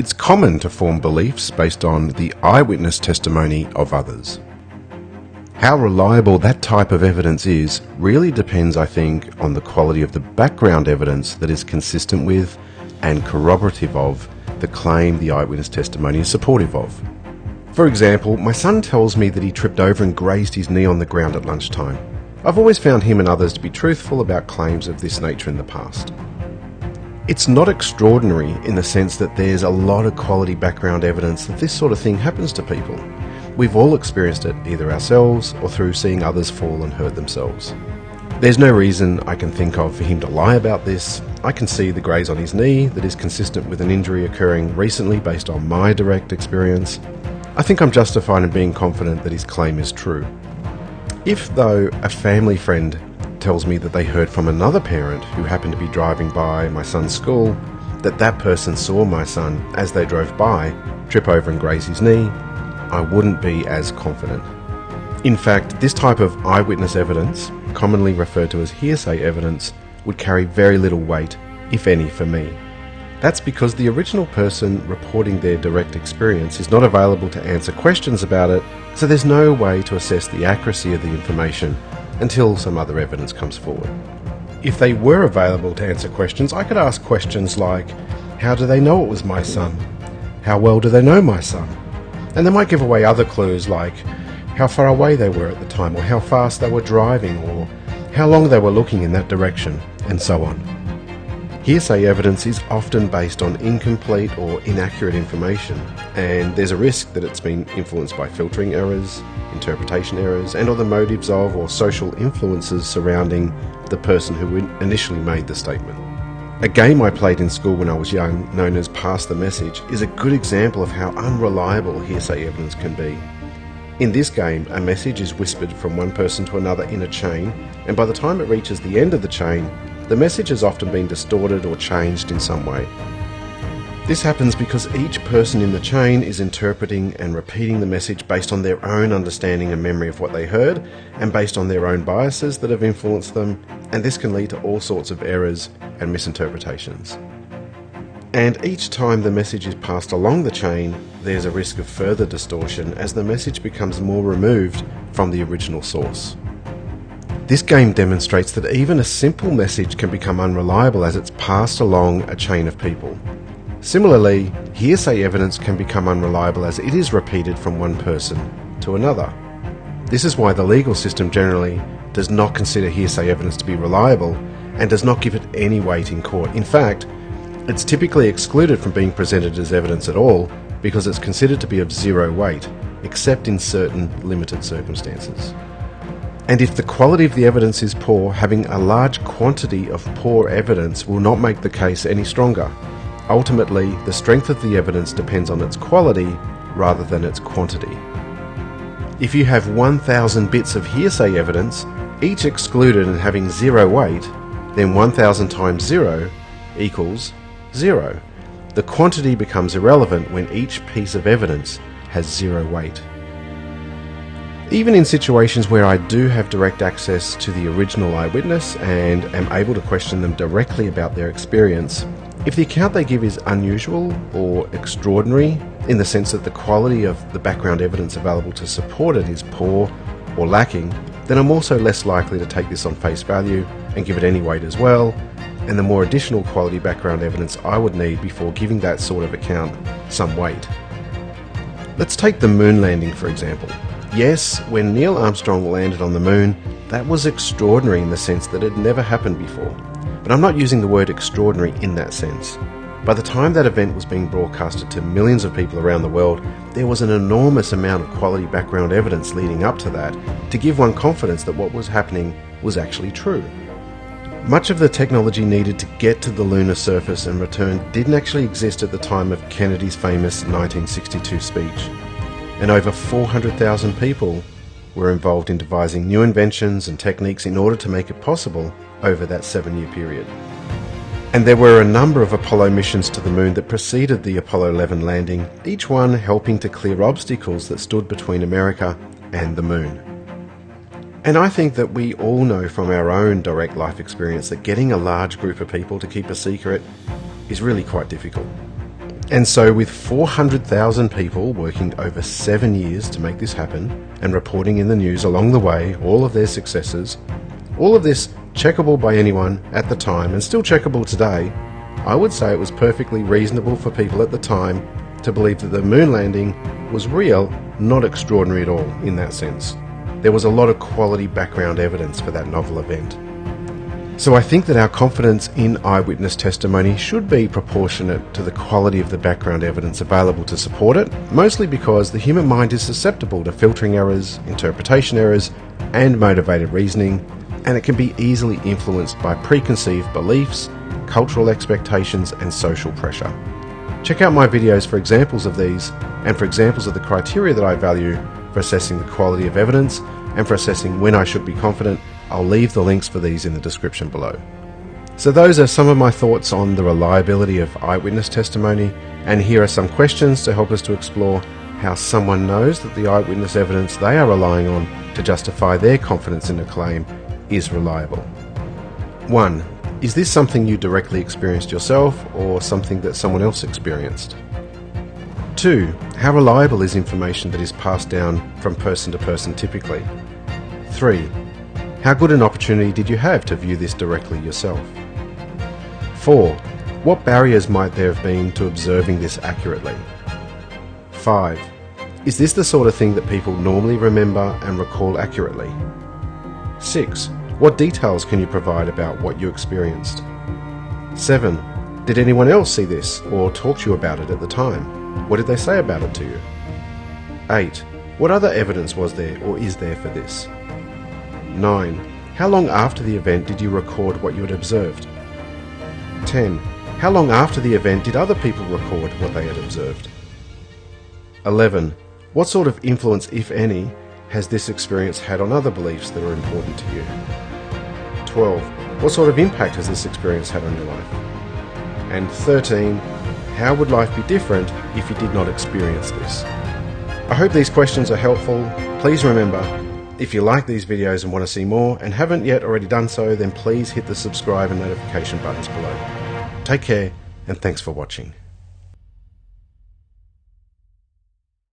It's common to form beliefs based on the eyewitness testimony of others. How reliable that type of evidence is really depends, I think, on the quality of the background evidence that is consistent with and corroborative of the claim the eyewitness testimony is supportive of. For example, my son tells me that he tripped over and grazed his knee on the ground at lunchtime. I've always found him and others to be truthful about claims of this nature in the past. It's not extraordinary in the sense that there's a lot of quality background evidence that this sort of thing happens to people. We've all experienced it, either ourselves or through seeing others fall and hurt themselves. There's no reason I can think of for him to lie about this. I can see the graze on his knee that is consistent with an injury occurring recently based on my direct experience. I think I'm justified in being confident that his claim is true. If, though, a family friend tells me that they heard from another parent who happened to be driving by my son's school that that person saw my son, as they drove by, trip over and graze his knee, I wouldn't be as confident. In fact, this type of eyewitness evidence, commonly referred to as hearsay evidence, would carry very little weight, if any, for me. That's because the original person reporting their direct experience is not available to answer questions about it, so there's no way to assess the accuracy of the information until some other evidence comes forward. If they were available to answer questions, I could ask questions like, how do they know it was my son? How well do they know my son? And they might give away other clues like how far away they were at the time, or how fast they were driving, or how long they were looking in that direction, and so on. Hearsay evidence is often based on incomplete or inaccurate information, and there's a risk that it's been influenced by filtering errors, interpretation errors, and or the motives of or social influences surrounding the person who initially made the statement. A game I played in school when I was young, known as Pass the Message, is a good example of how unreliable hearsay evidence can be. In this game, a message is whispered from one person to another in a chain, and by the time it reaches the end of the chain, the message has often been distorted or changed in some way. This happens because each person in the chain is interpreting and repeating the message based on their own understanding and memory of what they heard, and based on their own biases that have influenced them, and this can lead to all sorts of errors and misinterpretations. And each time the message is passed along the chain, there's a risk of further distortion as the message becomes more removed from the original source. This game demonstrates that even a simple message can become unreliable as it's passed along a chain of people. Similarly, hearsay evidence can become unreliable as it is repeated from one person to another. This is why the legal system generally does not consider hearsay evidence to be reliable and does not give it any weight in court. In fact, it's typically excluded from being presented as evidence at all because it's considered to be of zero weight, except in certain limited circumstances. And if the quality of the evidence is poor, having a large quantity of poor evidence will not make the case any stronger. Ultimately, the strength of the evidence depends on its quality rather than its quantity. If you have 1,000 bits of hearsay evidence, each excluded and having zero weight, then 1,000 times 0 equals 0. The quantity becomes irrelevant when each piece of evidence has zero weight. Even in situations where I do have direct access to the original eyewitness and am able to question them directly about their experience, if the account they give is unusual or extraordinary, in the sense that the quality of the background evidence available to support it is poor or lacking, then I'm also less likely to take this on face value and give it any weight as well, and the more additional quality background evidence I would need before giving that sort of account some weight. Let's take the moon landing for example. Yes, when Neil Armstrong landed on the moon, that was extraordinary in the sense that it never happened before. But I'm not using the word extraordinary in that sense. By the time that event was being broadcasted to millions of people around the world, there was an enormous amount of quality background evidence leading up to that to give one confidence that what was happening was actually true. Much of the technology needed to get to the lunar surface and return didn't actually exist at the time of Kennedy's famous 1962 speech. And over 400,000 people were involved in devising new inventions and techniques in order to make it possible over that 7-year period. And there were a number of Apollo missions to the moon that preceded the Apollo 11 landing, each one helping to clear obstacles that stood between America and the moon. And I think that we all know from our own direct life experience that getting a large group of people to keep a secret is really quite difficult. And so with 400,000 people working over 7 years to make this happen and reporting in the news along the way all of their successes, all of this checkable by anyone at the time and still checkable today, I would say it was perfectly reasonable for people at the time to believe that the moon landing was real, not extraordinary at all in that sense. There was a lot of quality background evidence for that novel event. So I think that our confidence in eyewitness testimony should be proportionate to the quality of the background evidence available to support it, mostly because the human mind is susceptible to filtering errors, interpretation errors, and motivated reasoning, and it can be easily influenced by preconceived beliefs, cultural expectations, and social pressure. Check out my videos for examples of these, and for examples of the criteria that I value for assessing the quality of evidence and for assessing when I should be confident. I'll leave the links for these in the description below. So those are some of my thoughts on the reliability of eyewitness testimony, and here are some questions to help us to explore how someone knows that the eyewitness evidence they are relying on to justify their confidence in a claim is reliable. 1. Is this something you directly experienced yourself or something that someone else experienced? 2. How reliable is information that is passed down from person to person typically? 3. How good an opportunity did you have to view this directly yourself? 4. What barriers might there have been to observing this accurately? 5. Is this the sort of thing that people normally remember and recall accurately? 6. What details can you provide about what you experienced? 7. Did anyone else see this or talk to you about it at the time? What did they say about it to you? 8. What other evidence was there or is there for this? 9. How long after the event did you record what you had observed? 10. How long after the event did other people record what they had observed? 11. What sort of influence, if any, has this experience had on other beliefs that are important to you? 12. What sort of impact has this experience had on your life? And 13. How would life be different if you did not experience this? I hope these questions are helpful. Please remember, if you like these videos and want to see more and haven't yet already done so, then please hit the subscribe and notification buttons below. Take care and thanks for watching.